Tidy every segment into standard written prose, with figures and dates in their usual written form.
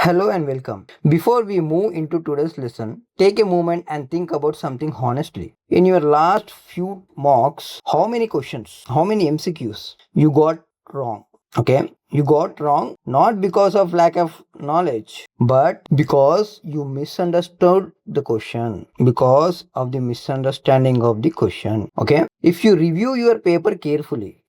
Hello and welcome. Before we move into today's lesson, take a moment and think about something honestly. In your last few mocks, how many questions, how many MCQs you got wrong? Okay, you got wrong not because of lack of knowledge, but because you misunderstood the question, because of the misunderstanding of the question. Okay, if you review your paper carefully,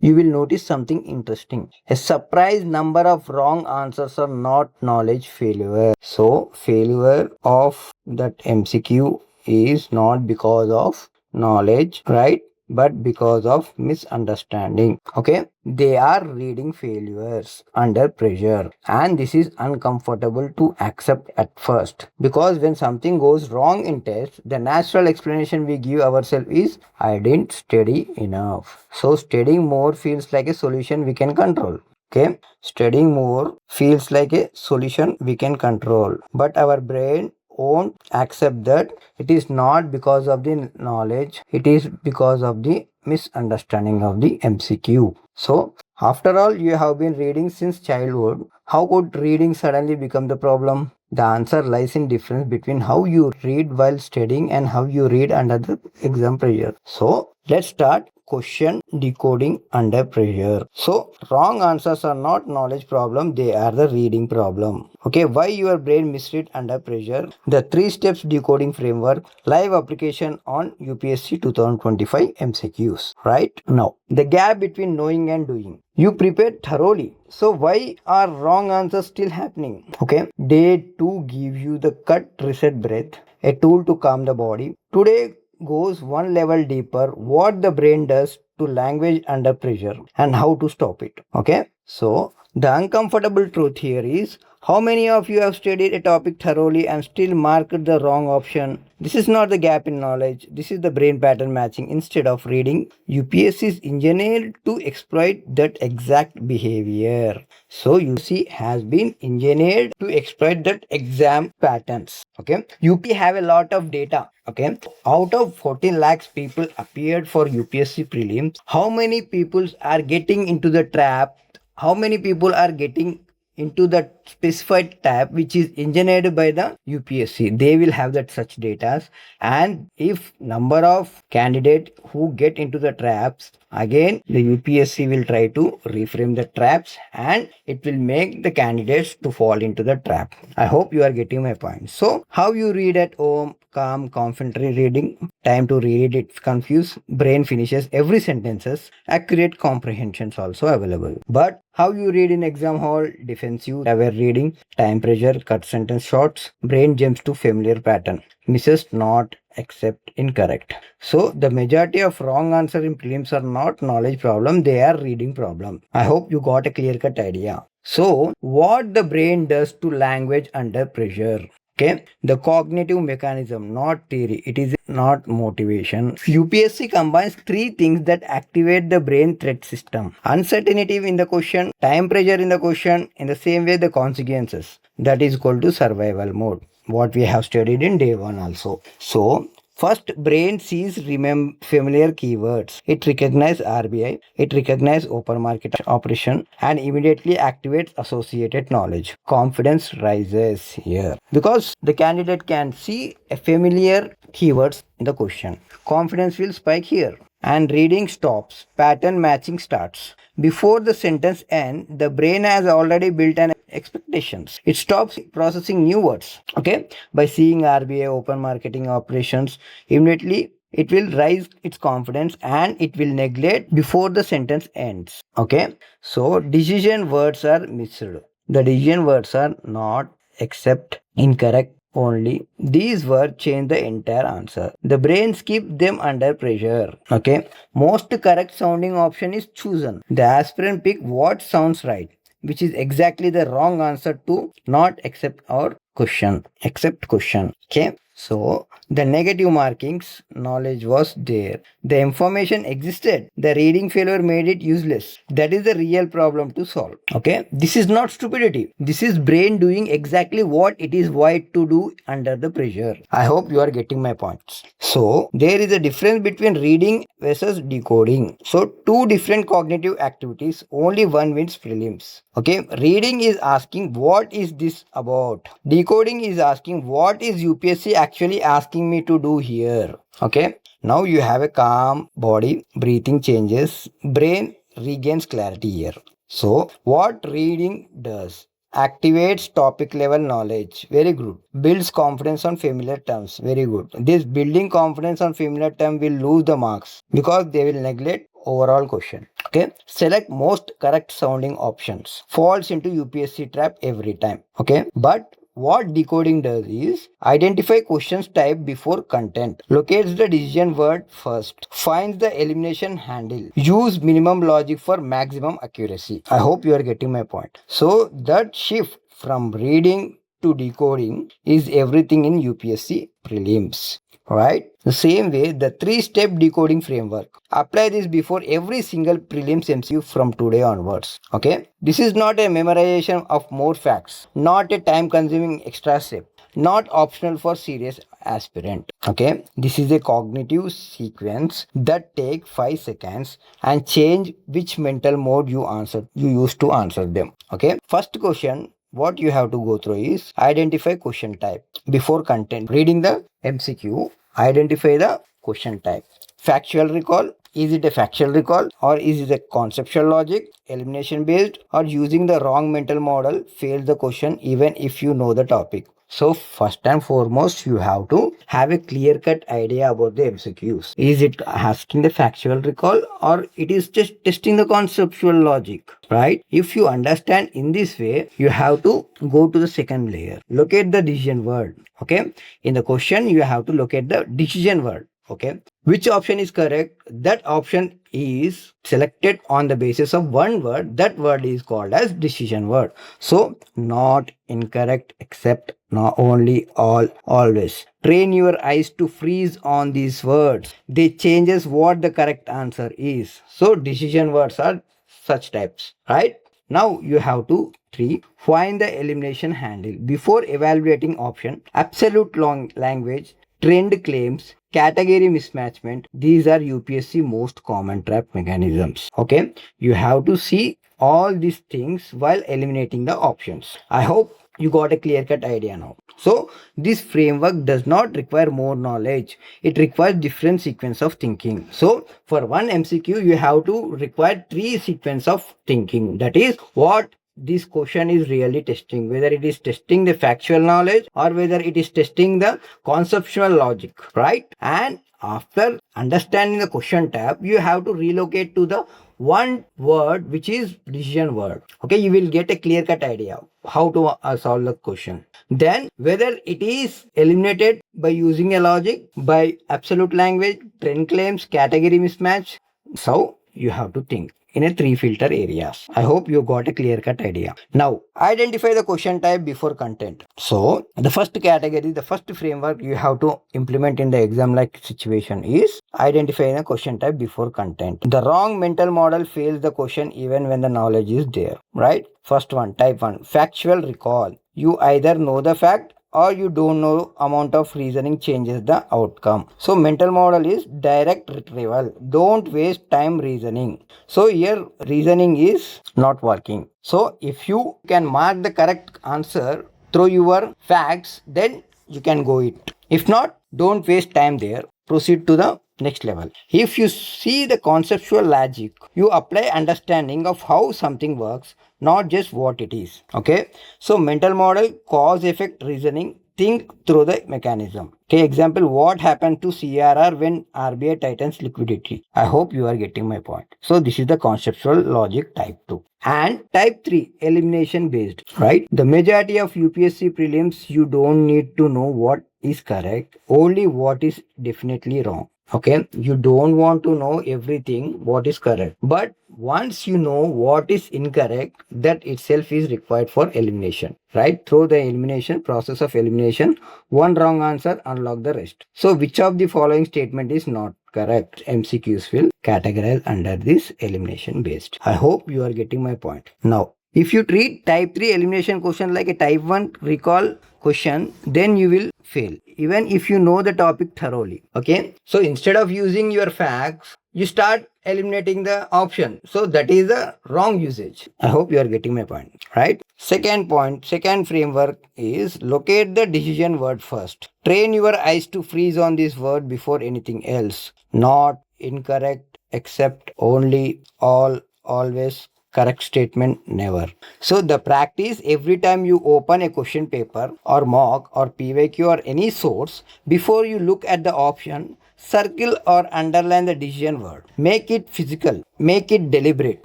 you will notice something interesting. A surprise number of wrong answers are not knowledge failure. So, failure of that MCQ is not because of knowledge, right? But because of misunderstanding. Okay, they are reading failures under pressure, and this is uncomfortable to accept at first, because when something goes wrong in test, the natural explanation we give ourselves is I didn't study enough. So studying more feels like a solution we can control. Okay, studying more feels like a solution we can control, but our brain won't accept that. It is not because of the knowledge, it is because of the misunderstanding of the MCQ. So, after all, you have been reading since childhood. How could reading suddenly become the problem? The answer lies in difference between how you read while studying and how you read under the exam pressure. So, let's start question decoding under pressure. So wrong answers are not knowledge problem, they are the reading problem. Okay, why your brain misread under pressure? The 3 steps decoding framework, live application on UPSC 2025 MCQs. Right now, the gap between knowing and doing. You prepared thoroughly, so why are wrong answers still happening? Okay, day 2 gives you the cut reset breath, a tool to calm the body. Today goes one level deeper, what the brain does to language under pressure and how to stop it. Okay, so the uncomfortable truth here is, how many of you have studied a topic thoroughly and still marked the wrong option? This is not the gap in knowledge, this is the brain pattern matching. Instead of reading, UPSC is engineered to exploit that exact behavior. So UPSC has been engineered to exploit that exam patterns. Okay, UP have a lot of data. Okay, out of 14 lakhs people appeared for UPSC prelims, how many people are getting into the trap? How many people are getting into that specified tab which is engineered by the UPSC? They will have that such data, and if number of candidate who get into the traps, again the UPSC will try to reframe the traps and it will make the candidates to fall into the trap. I hope you are getting my point. So how you read at home, calm, confident reading, time to read it confused, brain finishes every sentences, accurate comprehensions also available. But how you read in exam hall, defensive, aware reading, time pressure, cut sentence shorts, brain jumps to familiar pattern, misses not accept incorrect. So the majority of wrong answer in prelims are not knowledge problem, they are reading problem. I hope you got a clear cut idea. So what the brain does to language under pressure? Okay, the cognitive mechanism, not theory, it is not motivation. UPSC combines 3 things that activate the brain threat system: uncertainty in the question, time pressure in the question, in the same way the consequences, that is equal to survival mode, what we have studied in day 1 also. So first, brain sees familiar keywords. It recognizes RBI, it recognizes open market operation and immediately activates associated knowledge. Confidence rises here because the candidate can see a familiar keywords in the question. Confidence will spike here and reading stops. Pattern matching starts. Before the sentence ends, the brain has already built an expectations. It stops processing new words. Okay, by seeing RBI open marketing operations, immediately it will raise its confidence and it will neglect before the sentence ends. Okay, so decision words are missed. The decision words are not accept, incorrect, only. These words change the entire answer. The brain skips them under pressure. Okay, most correct sounding option is chosen. The aspirant pick what sounds right, which is exactly the wrong answer to not accept our question. Accept question. Okay, So the negative markings knowledge was there. The information existed. The reading failure made it useless. That is the real problem to solve. Okay. This is not stupidity. This is brain doing exactly what it is wired to do under the pressure. I hope you are getting my points. So there is a difference between reading versus decoding. So two different cognitive activities. Only one wins prelims. Okay. Reading is asking what is this about. Decoding is asking what is UPSC actually asking me to do here. Okay. Now you have a calm body, breathing changes, brain regains clarity here. So what reading does? Activates topic level knowledge. Very good. Builds confidence on familiar terms. Very good. This building confidence on familiar term will lose the marks because they will neglect overall question. Okay. Select most correct sounding options. Falls into UPSC trap every time. Okay. But what decoding does is identify questions type before content, locates the decision word first, finds the elimination handle, use minimum logic for maximum accuracy. I hope you are getting my point. So that shift from reading to decoding is everything in UPSC prelims. Right? The same way, the 3-step decoding framework. Apply this before every single prelims MCU from today onwards. Okay? This is not a memorization of more facts, not a time-consuming extra step, not optional for serious aspirant. Okay? This is a cognitive sequence that take 5 seconds and change which mental mode you use to answer them. Okay? First question what you have to go through is identify question type before content. Reading the MCQ, identify the question type. Factual recall, is it a factual recall or is it a conceptual logic, elimination based, or using the wrong mental model fails the question even if you know the topic. So first and foremost, you have to have a clear-cut idea about the MCQs. Is it asking the factual recall or it is just testing the conceptual logic, right? If you understand in this way, you have to go to the second layer. Locate the decision word, okay? In the question, you have to locate the decision word. Okay, which option is correct? That option is selected on the basis of one word. That word is called as decision word. So not incorrect except not only all always. Train your eyes to freeze on these words. They changes what the correct answer is. So decision words are such types, right? Now you have to 3. Find the elimination handle. Before evaluating option, absolute long language, trend claims, category mismatchment, these are UPSC most common trap mechanisms. Okay, you have to see all these things while eliminating the options. I hope you got a clear-cut idea now. So this framework does not require more knowledge. It requires different sequence of thinking. So for one MCQ, you have to require 3 sequence of thinking. That is what this question is really testing, whether it is testing the factual knowledge or whether it is testing the conceptual logic, right? And after understanding the question type, you have to relocate to the one word which is decision word. Okay, you will get a clear-cut idea how to solve the question. Then whether it is eliminated by using a logic, by absolute language, trend claims, category mismatch. So you have to think in a 3 filter areas. I hope you got a clear-cut idea. Now, identify the question type before content. So, the first category, the first framework you have to implement in the exam-like situation is identifying the question type before content. The wrong mental model fails the question even when the knowledge is there, right? First one, type 1, factual recall. You either know the fact or you don't know amount of reasoning changes the outcome. So mental model is direct retrieval. Don't waste time reasoning. So here reasoning is not working. So if you can mark the correct answer through your facts, then you can go it. If not, don't waste time there. Proceed to the next level. If you see the conceptual logic, you apply understanding of how something works, not just what it is. Okay, so mental model, cause effect reasoning, think through the mechanism. Okay, example, what happened to CRR when RBI tightens liquidity? I hope you are getting my point. So this is the conceptual logic type 2. And type 3, elimination based, right? The majority of UPSC prelims, you don't need to know what is correct, only what is definitely wrong. Okay, you don't want to know everything what is correct, but once you know what is incorrect, that itself is required for elimination, right? Through the elimination process of elimination, one wrong answer unlock the rest. So which of the following statement is not correct? MCQs will categorize under this elimination based. I hope you are getting my point. Now, if you treat type 3 elimination question like a type 1 recall question, then you will fail even if you know the topic thoroughly. Okay, so instead of using your facts, you start eliminating the option. So that is a wrong usage. I hope you are getting my point, right? Second point, second framework is locate the decision word first. Train your eyes to freeze on this word before anything else. Not, incorrect, except, only, all, always, correct statement, never. So the practice, every time you open a question paper or mock or PYQ or any source, before you look at the option, circle or underline the decision word. Make it physical, make it deliberate.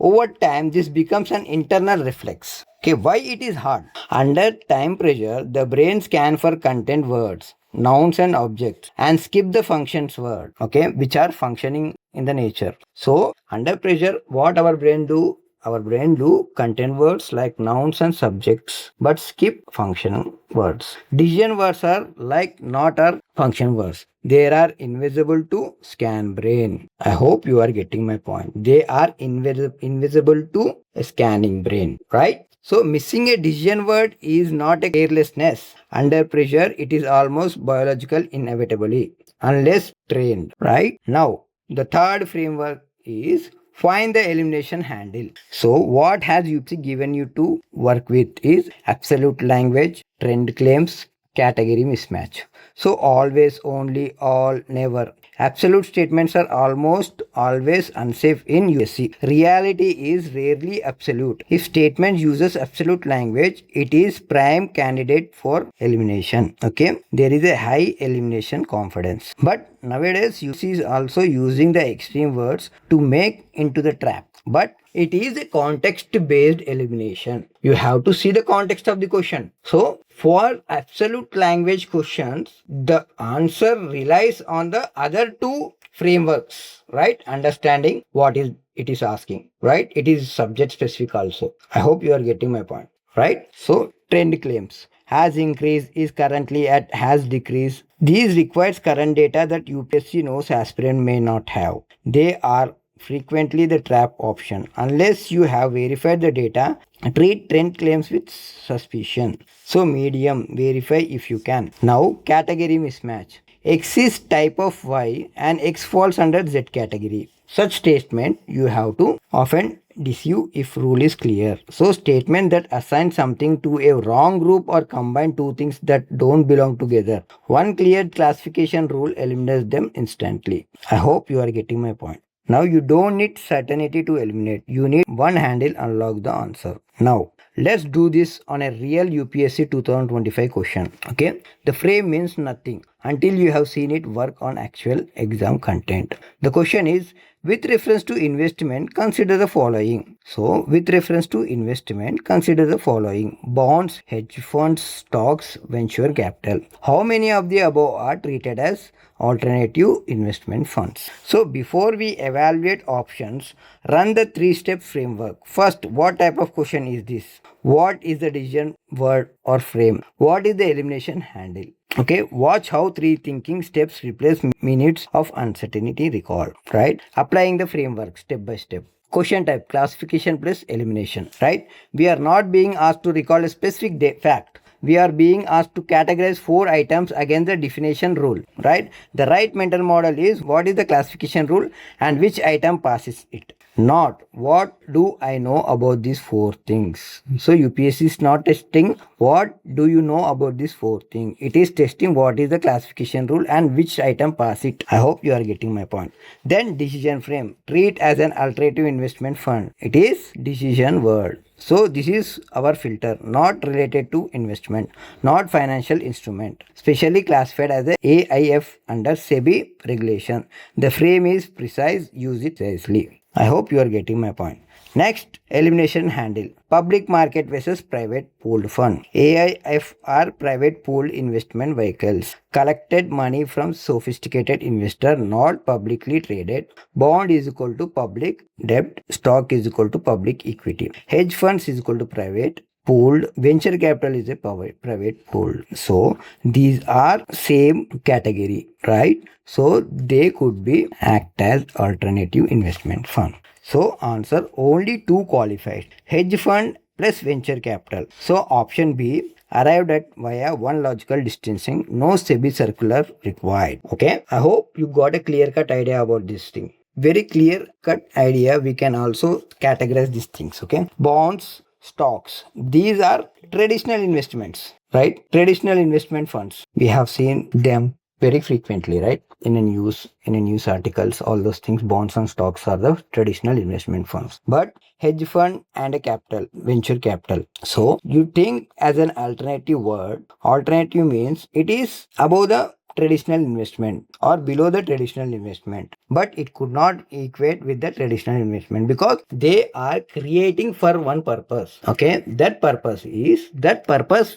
Over time, this becomes an internal reflex. Okay, why it is hard? Under time pressure, the brain scan for content words, nouns and objects, and skip the functions word, okay, which are functioning in the nature. So under pressure, what our brain do? Our brain do content words like nouns and subjects, but skip function words. Decision words are like not our function words. They are invisible to scan brain. I hope you are getting my point. They are invisible to a scanning brain, right? So missing a decision word is not a carelessness. Under pressure, it is almost biological inevitably, unless trained, right? Now, the third framework is find the elimination handle. So what has UPSC given you to work with is absolute language, trend claims, category mismatch. So always, only, all, never. Absolute statements are almost always unsafe in UPSC. Reality is rarely absolute. If statement uses absolute language, it is prime candidate for elimination. Okay, there is a high elimination confidence. But nowadays, UPSC is also using the extreme words to make into the trap. But it is a context-based elimination. You have to see the context of the question. So, for absolute language questions, the answer relies on the other two frameworks, right? Understanding what is it is asking, right? It is subject specific also. I hope you are getting my point, right? So, trend claims has increased, is currently at, has decreased. These requires current data that UPSC knows aspirant may not have. They are frequently the trap option. Unless you have verified the data, treat trend claims with suspicion. So medium, verify if you can. Now category mismatch. X is type of Y and X falls under Z category. Such statement you have to often deceive if rule is clear. So statement that assign something to a wrong group or combine two things that don't belong together. One clear classification rule eliminates them instantly. I hope you are getting my point. Now you don't need certainty to eliminate. You need one handle unlock the answer. Now let's do this on a real UPSC 2025 question. Okay, the frame means nothing until you have seen it work on actual exam content. The question is, with reference to investment, consider the following. So, with reference to investment, consider the following: bonds, hedge funds, stocks, venture capital. How many of the above are treated as alternative investment funds? So, before we evaluate options, run the three-step framework. First, what type of question is this? What is the decision word or frame? What is the elimination handle? Okay, watch how three thinking steps replace minutes of uncertainty recall, right? Applying the framework step by step. Question type, classification plus elimination, right? We are not being asked to recall a specific fact. We are being asked to categorize 4 items against the definition rule, right? The right mental model is what is the classification rule and which item passes it. Not what do I know about these 4 things. So UPSC is not testing what do you know about these 4 things. It is testing what is the classification rule and which item pass it. I hope you are getting my point. Then decision frame. Treat as an alternative investment fund. It is decision word. So this is our filter, not related to investment, not financial instrument, specially classified as a AIF under SEBI regulation. The frame is precise, use it precisely. I hope you are getting my point. Next, elimination handle. Public market versus private pooled fund. AIF are private pooled investment vehicles. Collected money from sophisticated investor, not publicly traded. Bond is equal to public debt. Stock is equal to public equity. Hedge funds is equal to private pooled. Venture capital is a private pooled. So these are same category, right? So they could be act as alternative investment fund. So answer only two qualified. Hedge fund plus venture capital. So option B arrived at via one logical distancing. No SEBI circular required. Okay. I hope you got a clear cut idea about this thing. Very clear cut idea. We can also categorize these things. Okay. Bonds, stocks. These are traditional investments, right? Traditional investment funds. We have seen them very frequently, right? In a news articles, all those things. Bonds and stocks are the traditional investment funds. But hedge fund and a capital, venture capital. So you think as an alternative word. Alternative means it is above the traditional investment or below the traditional investment, but it could not equate with the traditional investment because they are creating for one purpose. Okay, that purpose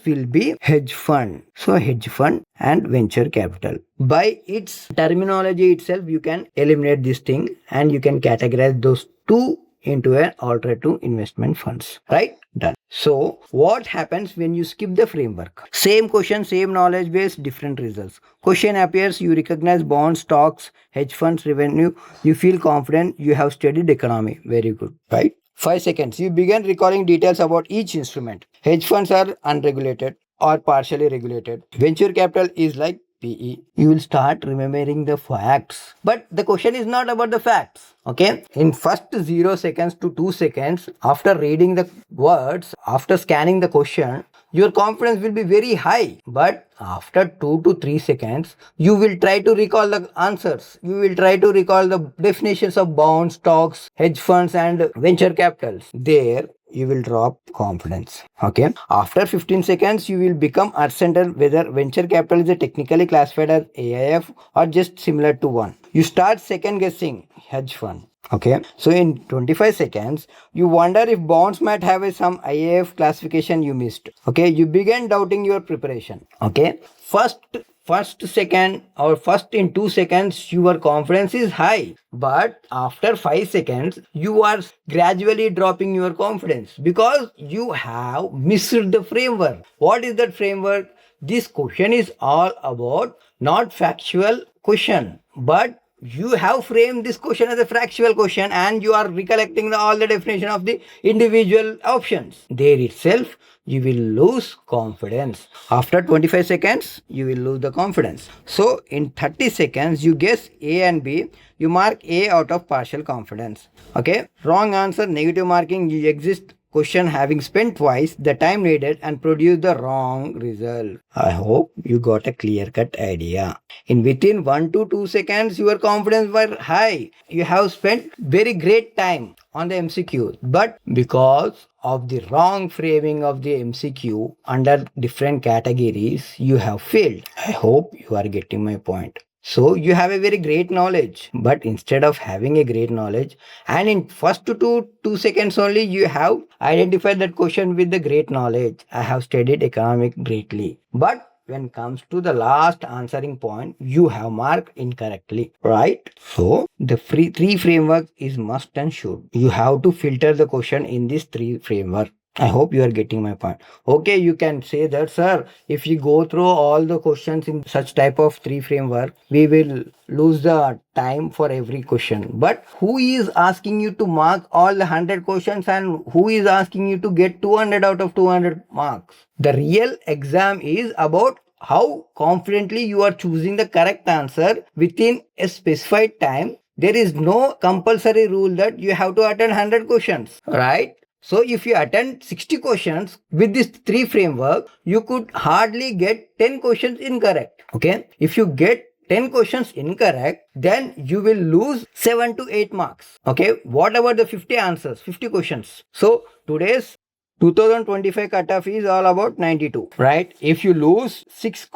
will be hedge fund. So hedge fund and venture capital, by its terminology itself, you can eliminate this thing and you can categorize those two into an alternative investment funds, right? Done. So what happens when you skip the framework? Same question, same knowledge base, different results. Question appears, you recognize bonds, stocks, hedge funds, revenue, you feel confident, you have studied economy. Very good, right? 5 seconds. You begin recalling details about each instrument. Hedge funds are unregulated or partially regulated. Venture capital is like PE. You will start remembering the facts. But the question is not about the facts. Okay. In first 0 seconds to 2 seconds, after reading the words, after scanning the question, your confidence will be very high. But after 2 to 3 seconds, you will try to recall the answers. You will try to recall the definitions of bonds, stocks, hedge funds, and venture capitals. There, you will drop confidence. Okay. After 15 seconds, you will become uncertain whether venture capital is technically classified as AIF or just similar to one. You start second guessing hedge fund. Okay. So in 25 seconds, you wonder if bonds might have some IAF classification you missed. Okay. You begin doubting your preparation. Okay. First second or first in 2 seconds your confidence is high, but after 5 seconds you are gradually dropping your confidence because you have missed the framework. What is that framework? This question is all about not factual question, but you have framed this question as a factual question and you are recollecting all the definition of the individual options. There itself you will lose confidence. After 25 seconds, you will lose the confidence. So in 30 seconds, you guess A and B. You mark A out of partial confidence. Okay. Wrong answer, negative marking. You exit question having spent twice the time needed and produce the wrong result. I hope you got a clear-cut idea. In within 1 to 2 seconds, your confidence were high. You have spent very great time on the MCQ, but because of the wrong framing of the MCQ under different categories, you have failed. I hope you are getting my point. So you have a very great knowledge, but instead of having a great knowledge, and in first 2 seconds only, you have identified that question with the great knowledge. I have studied economic greatly, but when comes to the last answering point, you have marked incorrectly, right? So the three framework is must and should. You have to filter the question in this three framework. I hope you are getting my point. Okay, you can say that, sir, if you go through all the questions in such type of three framework, we will lose the time for every question. But who is asking you to mark all the 100 questions and who is asking you to get 200 out of 200 marks? The real exam is about how confidently you are choosing the correct answer within a specified time. There is no compulsory rule that you have to attend 100 questions, right? So if you attend 60 questions with this three framework, you could hardly get 10 questions incorrect. Okay. If you get 10 questions incorrect, then you will lose 7 to 8 marks. Okay. What about the 50 answers, 50 questions? So today's 2025 cutoff is all about 92, right? If you lose 6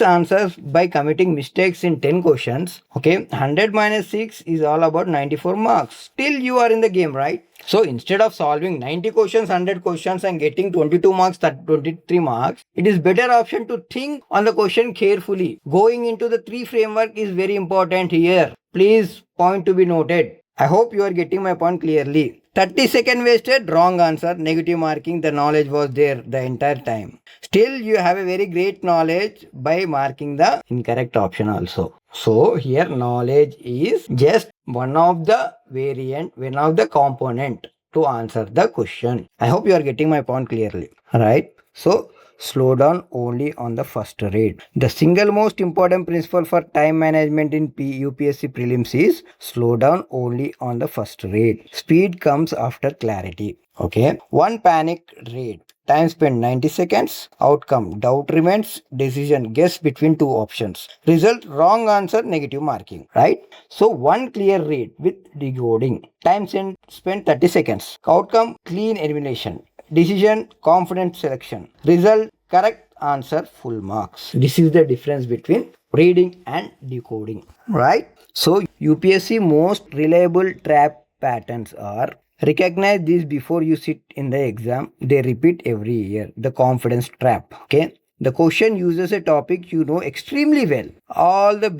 answers by committing mistakes in 10 questions, okay, 100 minus 6 is all about 94 marks. Still you are in the game, right? So instead of solving 90 questions, 100 questions and getting 22 marks, 23 marks, it is better option to think on the question carefully. Going into the 3 framework is very important here. Please, point to be noted. I hope you are getting my point clearly. 30-second wasted, wrong answer, negative marking, the knowledge was there the entire time. Still you have a very great knowledge by marking the incorrect option also. So here knowledge is just one of the variant, one of the component to answer the question. I hope you are getting my point clearly. Right? So slow down only on the first read. The single most important principle for time management in UPSC Prelims is slow down only on the first read. Speed comes after clarity. Okay. One panic read. Time spent 90 seconds. Outcome doubt remains. Decision guess between 2 options. Result wrong answer, negative marking. Right? So one clear read with decoding. Time spent 30 seconds. Outcome clean elimination. Decision confident selection. Result correct answer, full marks. This is the difference between reading and decoding. Right? So UPSC most reliable trap patterns are: recognize this before you sit in the exam. They repeat every year. The confidence trap. Okay. The question uses a topic you know extremely well. The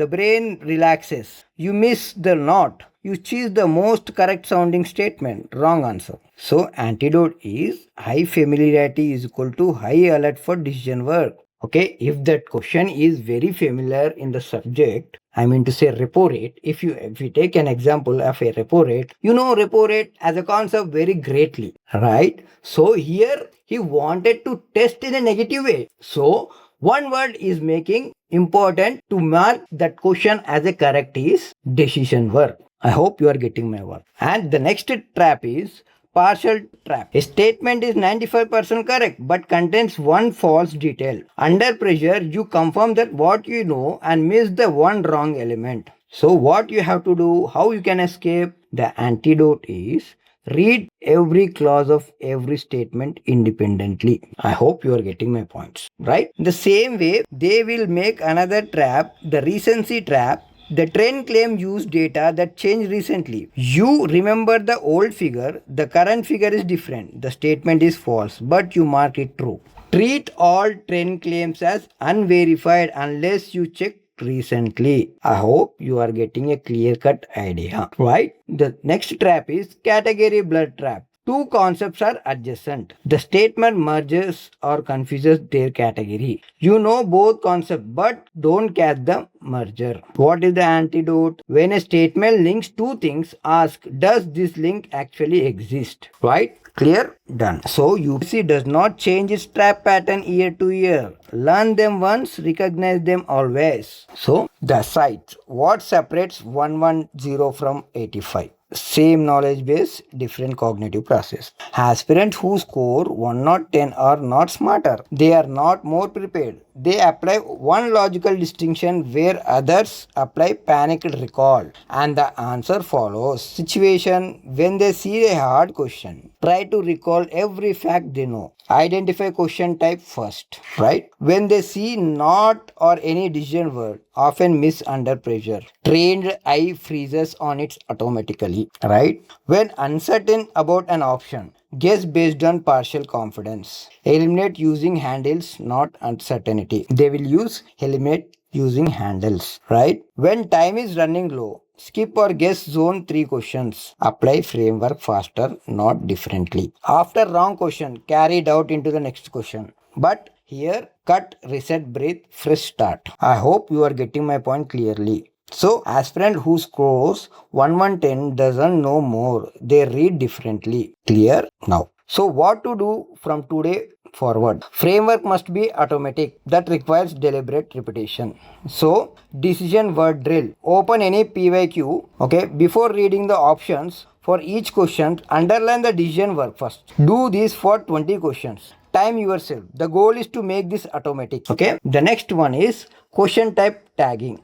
brain relaxes. You miss the knot. You choose the most correct sounding statement. Wrong answer. So antidote is high familiarity is equal to high alert for decision work. Okay, if that question is very familiar in the subject, I mean to say repo rate. If we take an example of a repo rate, you know repo rate as a concept very greatly, right? So here he wanted to test in a negative way. So one word is making important to mark that question as a correct is decision work. I hope you are getting my work. And the next trap is partial trap. A statement is 95% correct but contains one false detail. Under pressure, you confirm that what you know and miss the one wrong element. So what you have to do, how you can escape? The antidote is read every clause of every statement independently. I hope you are getting my points, right? The same way, they will make another trap, the recency trap. The trend claim use data that changed recently. You remember the old figure, the current figure is different. The statement is false, but you mark it true. Treat all trend claims as unverified unless you check recently. I hope you are getting a clear-cut idea, right? The next trap is category blur trap. Two concepts are adjacent. The statement merges or confuses their category. You know both concepts but don't catch the merger. What is the antidote? When a statement links two things, ask, does this link actually exist? Right? Clear? Done. So UPSC does not change its trap pattern year to year. Learn them once, recognize them always. So the site. What separates 110 from 85? Same knowledge base, different cognitive process. Aspirants who score 110 are not smarter. They are not more prepared. They apply one logical distinction where others apply panicked recall. And the answer follows. Situation: when they see a hard question, try to recall every fact they know. Identify question type first, right? When they see not or any decision word, often miss under pressure. Trained eye freezes on it automatically, right? When uncertain about an option, guess based on partial confidence. Eliminate using handles, not uncertainty. They will use eliminate using handles, right? When time is running low, skip or guess zone 3 questions. Apply framework faster, not differently. After wrong question, carry doubt into the next question. But here, cut, reset, breathe, fresh start. I hope you are getting my point clearly. So, aspirant who scores 1110 doesn't know more. They read differently. Clear? Now. So, what to do from today forward? Framework must be automatic. That requires deliberate repetition. So, decision word drill. Open any PYQ, okay, before reading the options for each question, underline the decision word first. Do this for 20 questions. Time yourself. The goal is to make this automatic. Okay. The next one is question type tagging.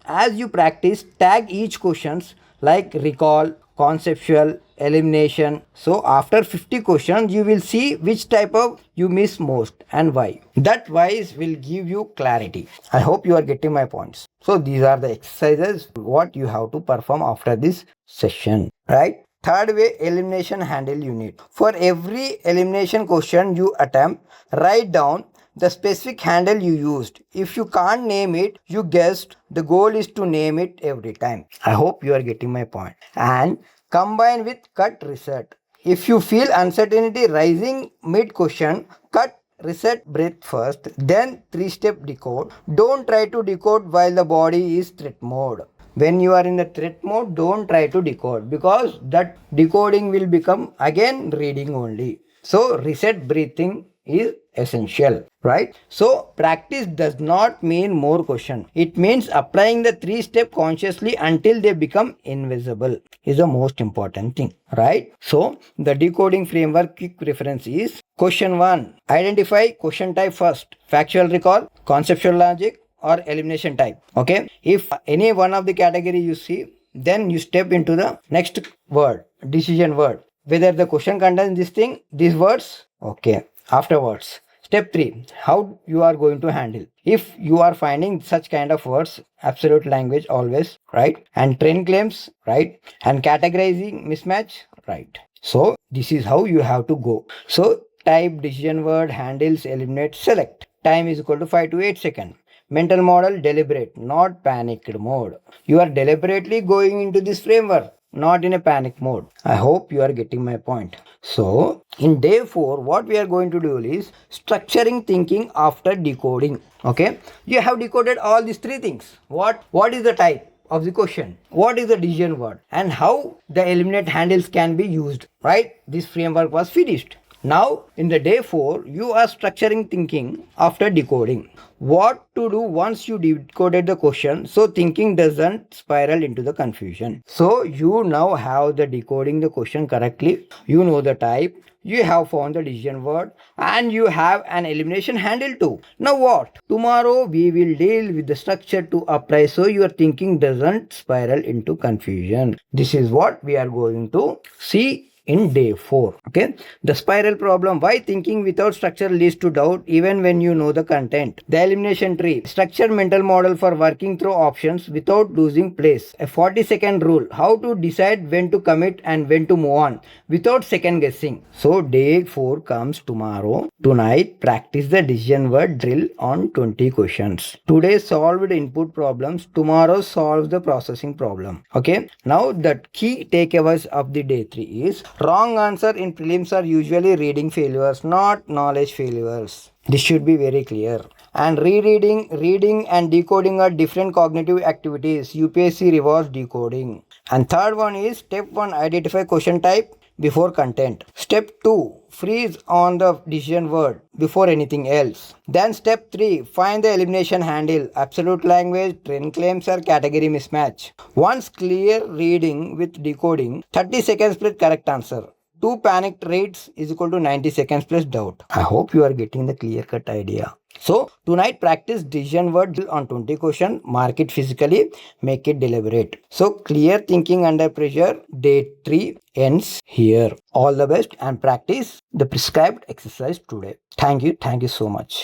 As you practice, tag each questions like recall, conceptual, elimination. So after 50 questions, you will see which type of you miss most and why. That wise will give you clarity. I hope you are getting my points. So these are the exercises what you have to perform after this session, right? Third way, elimination handle unit. For every elimination question you attempt, write down the specific handle you used. If you can't name it, you guessed. The goal is to name it every time. I hope you are getting my point. And combine with cut reset. If you feel uncertainty rising mid question, cut reset breath first, then 3-step decode. Don't try to decode while the body is threat mode. When you are in the threat mode, don't try to decode, because that decoding will become again reading only. So reset breathing is essential, right? So practice does not mean more question. It means applying the 3-step consciously until they become invisible is the most important thing, right? So the decoding framework quick reference is: question 1, identify question type first, factual recall, conceptual logic, or elimination type. Okay, if any one of the category you see, then you step into the next word, decision word, whether the question contains this thing, these words. Okay, afterwards, step 3, how you are going to handle if you are finding such kind of words. Absolute language always, right? And trend claims, right? And categorizing mismatch, right? So this is how you have to go. So type, decision word, handles, eliminate, select. Time is equal to 5 to 8 seconds. Mental model, deliberate, not panicked mode. You are deliberately going into this framework, not in a panic mode. I hope you are getting my point. So in day 4, what we are going to do is structuring thinking after decoding. Okay, you have decoded all these 3 things. What is the type of the question, what is the decision word, and how the eliminate handles can be used, right? This framework was finished. Now in the day 4, you are structuring thinking after decoding. What to do once you decoded the question so thinking doesn't spiral into the confusion. So you now have the decoding the question correctly, you know the type, you have found the decision word, and you have an elimination handle too. Now what? Tomorrow we will deal with the structure to apply so your thinking doesn't spiral into confusion. This is what we are going to see in day 4. Okay, the spiral problem, why thinking without structure leads to doubt even when you know the content. The elimination tree, structured mental model for working through options without losing place. A 40-second rule, how to decide when to commit and when to move on without second guessing. So day 4 comes tomorrow. Tonight practice the decision word drill on 20 questions. Today solved input problems, tomorrow solve the processing problem. Okay, now the key takeaways of the day 3 is: wrong answer in prelims are usually reading failures, not knowledge failures. This should be very clear. And reading and decoding are different cognitive activities. UPSC rewards decoding. And third one is step 1, identify question type before content. Step 2, freeze on the decision word before anything else. Then step 3, find the elimination handle, absolute language, trend claims, or category mismatch. Once clear reading with decoding, 30 seconds plus correct answer. 2 panicked reads is equal to 90 seconds plus doubt. I hope you are getting the clear cut idea. So tonight practice decision word on 20 question, mark it physically, make it deliberate. So clear thinking under pressure, day 3 ends here. All the best and practice the prescribed exercise today. Thank you so much.